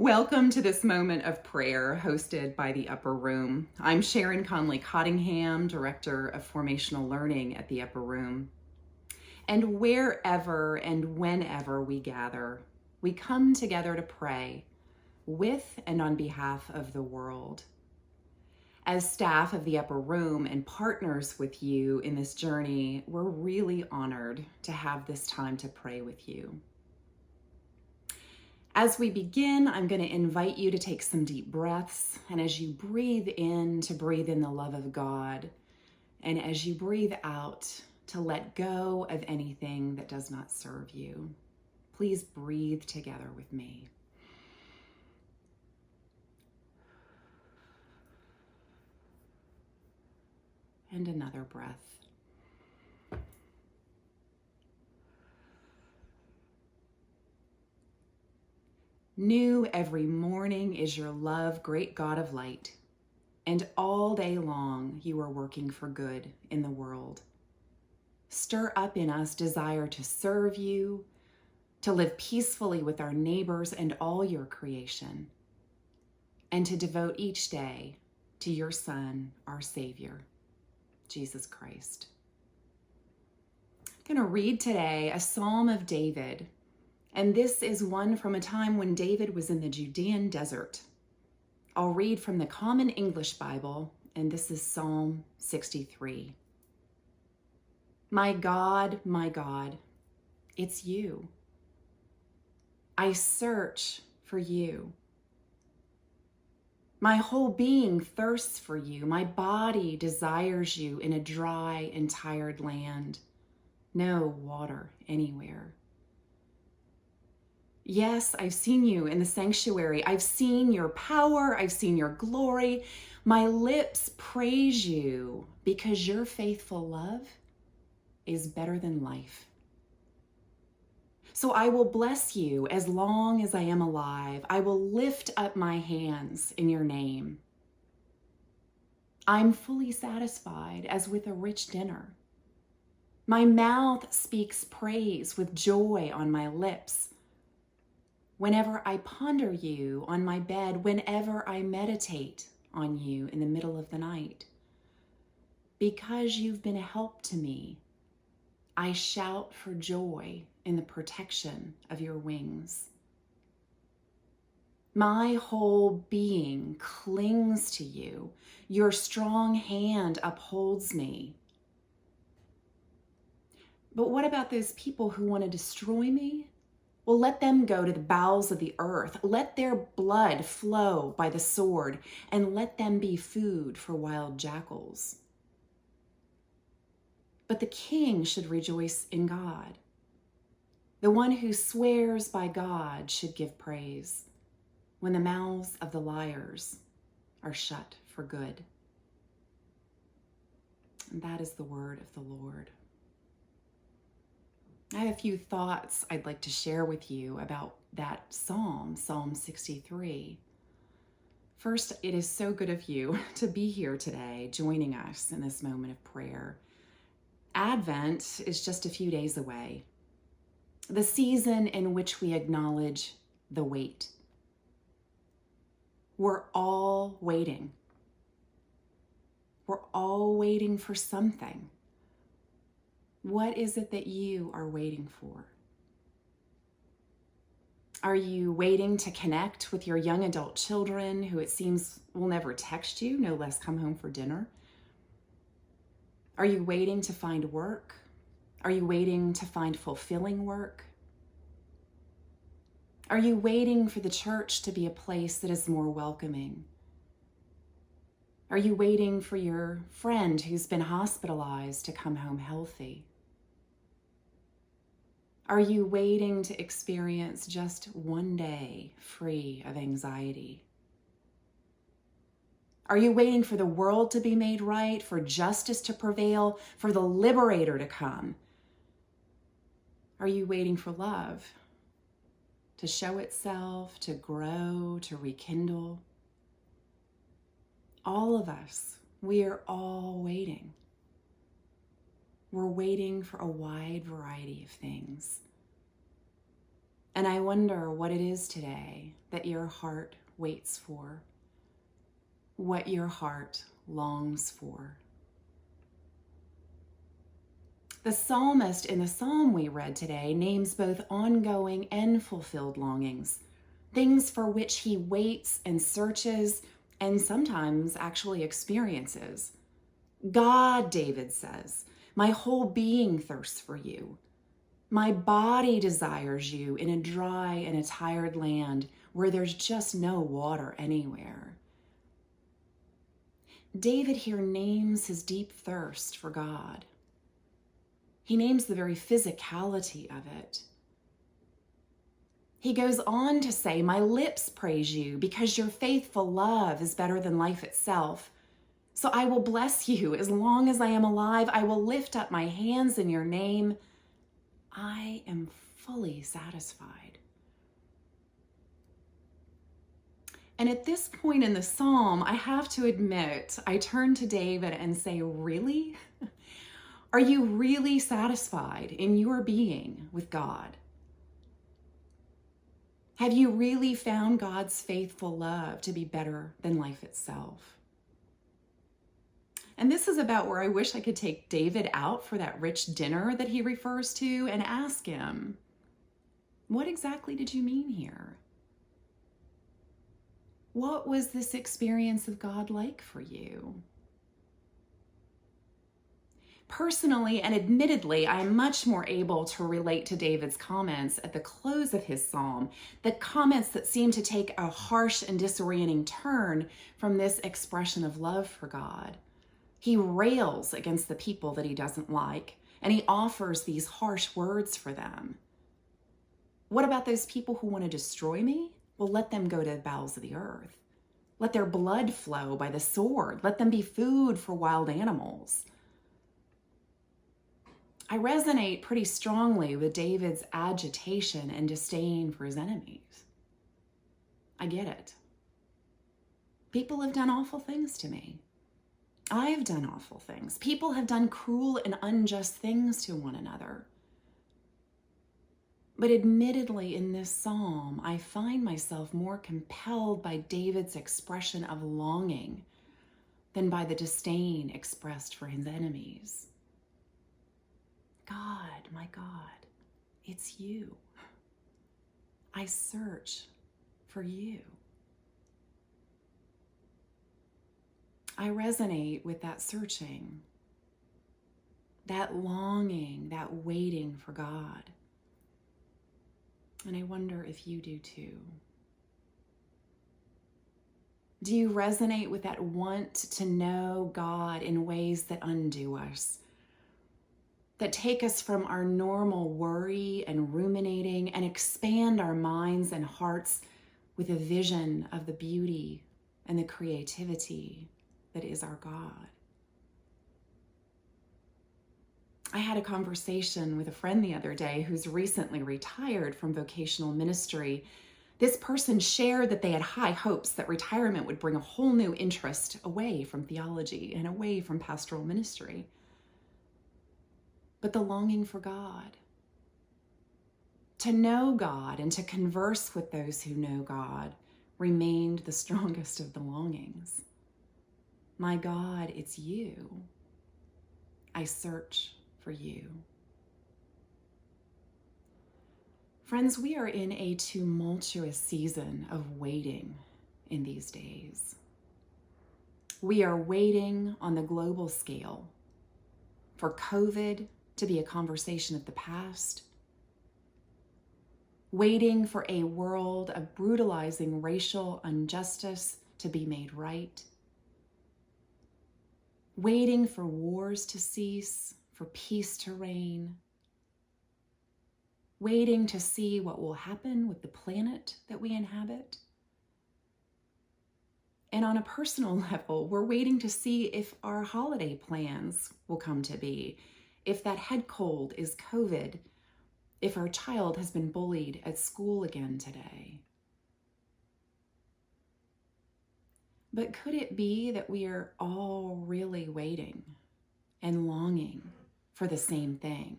Welcome to this moment of prayer hosted by the Upper Room. I'm Sharon Conley Cottingham, Director of Formational Learning at the Upper Room. And wherever and whenever we gather, we come together to pray with and on behalf of the world. As staff of the Upper Room and partners with you in this journey, we're really honored to have this time to pray with you. As we begin, I'm going to invite you to take some deep breaths, and as you breathe in, to breathe in the love of God, and as you breathe out, to let go of anything that does not serve you. Please breathe together with me. And another breath. New every morning is your love, great God of light, and all day long you are working for good in the world. Stir up in us desire to serve you, to live peacefully with our neighbors and all your creation, and to devote each day to your Son, our Savior, Jesus Christ. I'm going to read today a Psalm of David. And this is one from a time when David was in the Judean desert. I'll read from the Common English Bible, and this is Psalm 63. My God, it's you. I search for you. My whole being thirsts for you. My body desires you in a dry and tired land. No water anywhere. Yes, I've seen you in the sanctuary. I've seen your power. I've seen your glory. My lips praise you because your faithful love is better than life. So I will bless you as long as I am alive. I will lift up my hands in your name. I'm fully satisfied as with a rich dinner. My mouth speaks praise with joy on my lips. Whenever I ponder you on my bed, whenever I meditate on you in the middle of the night, because you've been a help to me, I shout for joy in the protection of your wings. My whole being clings to you. Your strong hand upholds me. But what about those people who want to destroy me? Well, let them go to the bowels of the earth. Let their blood flow by the sword, and let them be food for wild jackals. But the king should rejoice in God. The one who swears by God should give praise when the mouths of the liars are shut for good. And that is the word of the Lord. I have a few thoughts I'd like to share with you about that psalm, Psalm 63. First, it is so good of you to be here today, joining us in this moment of prayer. Advent is just a few days away, the season in which we acknowledge the wait. We're all waiting. We're all waiting for something. What is it that you are waiting for? Are you waiting to connect with your young adult children who it seems will never text you, no less come home for dinner? Are you waiting to find work? Are you waiting to find fulfilling work? Are you waiting for the church to be a place that is more welcoming? Are you waiting for your friend who's been hospitalized to come home healthy? Are you waiting to experience just one day free of anxiety? Are you waiting for the world to be made right, for justice to prevail, for the liberator to come? Are you waiting for love to show itself, to grow, to rekindle? All of us, we are all waiting. We're waiting for a wide variety of things. And I wonder what it is today that your heart waits for, what your heart longs for. The psalmist in the psalm we read today names both ongoing and fulfilled longings, things for which he waits and searches and sometimes actually experiences. God, David says, my whole being thirsts for you. My body desires you in a dry and a tired land where there's just no water anywhere. David here names his deep thirst for God. He names the very physicality of it. He goes on to say, my lips praise you because your faithful love is better than life itself. So I will bless you as long as I am alive. I will lift up my hands in your name. I am fully satisfied. And at this point in the psalm, I have to admit, I turn to David and say, really? Are you really satisfied in your being with God? Have you really found God's faithful love to be better than life itself? And this is about where I wish I could take David out for that rich dinner that he refers to and ask him, what exactly did you mean here? What was this experience of God like for you? Personally and admittedly, I am much more able to relate to David's comments at the close of his psalm, the comments that seem to take a harsh and disorienting turn from this expression of love for God. He rails against the people that he doesn't like, and he offers these harsh words for them. What about those people who want to destroy me? Well, let them go to the bowels of the earth. Let their blood flow by the sword. Let them be food for wild animals. I resonate pretty strongly with David's agitation and disdain for his enemies. I get it. People have done awful things to me. I have done awful things. People have done cruel and unjust things to one another. But admittedly, in this psalm, I find myself more compelled by David's expression of longing than by the disdain expressed for his enemies. God, my God, it's you. I search for you. I resonate with that searching, that longing, that waiting for God. And I wonder if you do too. Do you resonate with that want to know God in ways that undo us, that take us from our normal worry and ruminating and expand our minds and hearts with a vision of the beauty and the creativity that is our God? I had a conversation with a friend the other day who's recently retired from vocational ministry. This person shared that they had high hopes that retirement would bring a whole new interest away from theology and away from pastoral ministry. But the longing for God, to know God and to converse with those who know God, remained the strongest of the longings. My God, it's you. I search for you. Friends, we are in a tumultuous season of waiting in these days. We are waiting on the global scale for COVID to be a conversation of the past, waiting for a world of brutalizing racial injustice to be made right, waiting for wars to cease, for peace to reign, waiting to see what will happen with the planet that we inhabit. And on a personal level, we're waiting to see if our holiday plans will come to be, if that head cold is COVID, if our child has been bullied at school again today. But could it be that we are all really waiting and longing for the same thing?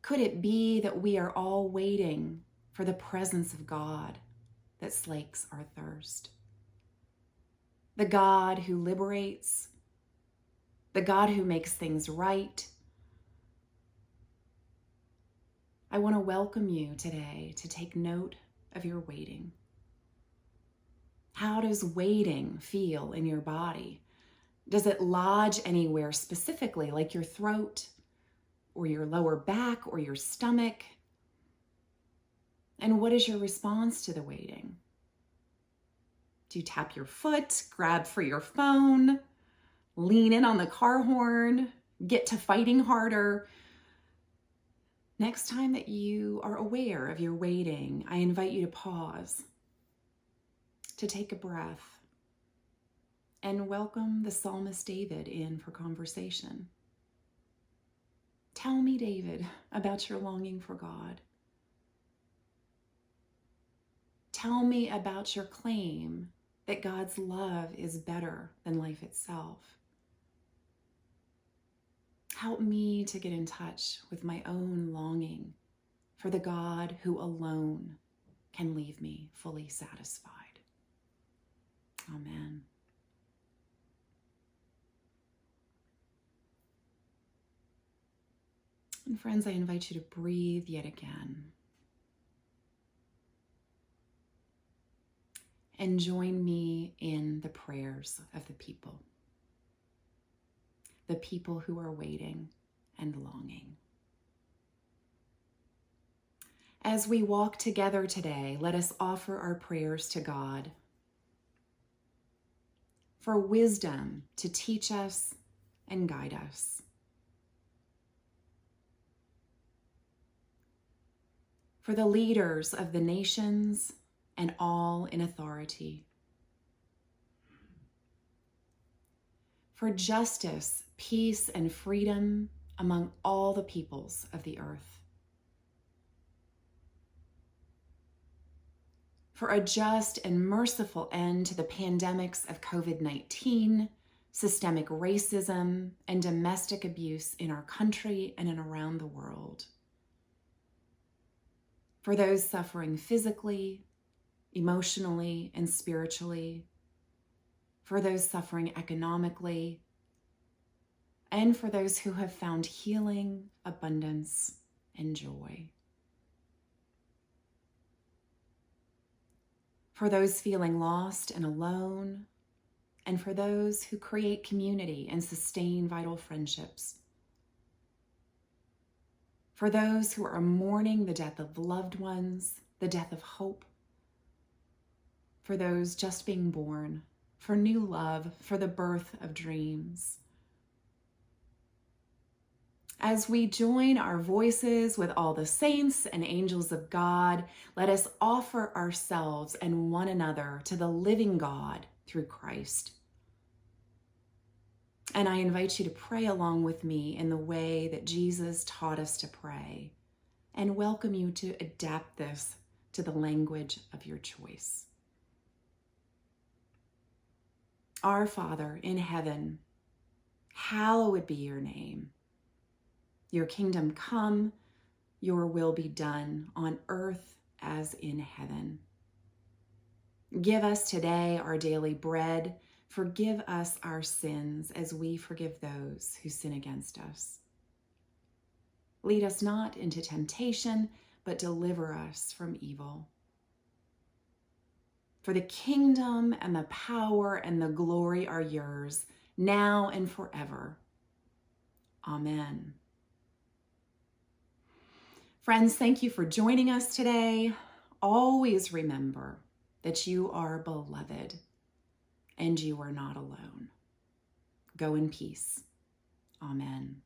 Could it be that we are all waiting for the presence of God that slakes our thirst? The God who liberates, the God who makes things right. I want to welcome you today to take note of your waiting. How does waiting feel in your body? Does it lodge anywhere specifically, like your throat or your lower back or your stomach? And what is your response to the waiting? Do you tap your foot, grab for your phone, lean in on the car horn, get to fighting harder? Next time that you are aware of your waiting, I invite you to pause, to take a breath, and welcome the psalmist David in for conversation. Tell me, David, about your longing for God. Tell me about your claim that God's love is better than life itself. Help me to get in touch with my own longing for the God who alone can leave me fully satisfied. Amen. And friends, I invite you to breathe yet again. And join me in the prayers of the people who are waiting and longing. As we walk together today, let us offer our prayers to God for wisdom to teach us and guide us, for the leaders of the nations and all in authority, for justice, peace, and freedom among all the peoples of the earth, for a just and merciful end to the pandemics of COVID-19, systemic racism, and domestic abuse in our country and around the world, for those suffering physically, emotionally, and spiritually, for those suffering economically, and for those who have found healing, abundance, and joy. For those feeling lost and alone, and for those who create community and sustain vital friendships. For those who are mourning the death of loved ones, the death of hope. For those just being born, for new love, for the birth of dreams. As we join our voices with all the saints and angels of God, let us offer ourselves and one another to the living God through Christ. And I invite you to pray along with me in the way that Jesus taught us to pray, and welcome you to adapt this to the language of your choice. Our Father in heaven, hallowed be your name. Your kingdom come, your will be done on earth as in heaven. Give us today our daily bread. Forgive us our sins as we forgive those who sin against us. Lead us not into temptation, but deliver us from evil. For the kingdom and the power and the glory are yours, now and forever. Amen. Friends, thank you for joining us today. Always remember that you are beloved and you are not alone. Go in peace. Amen.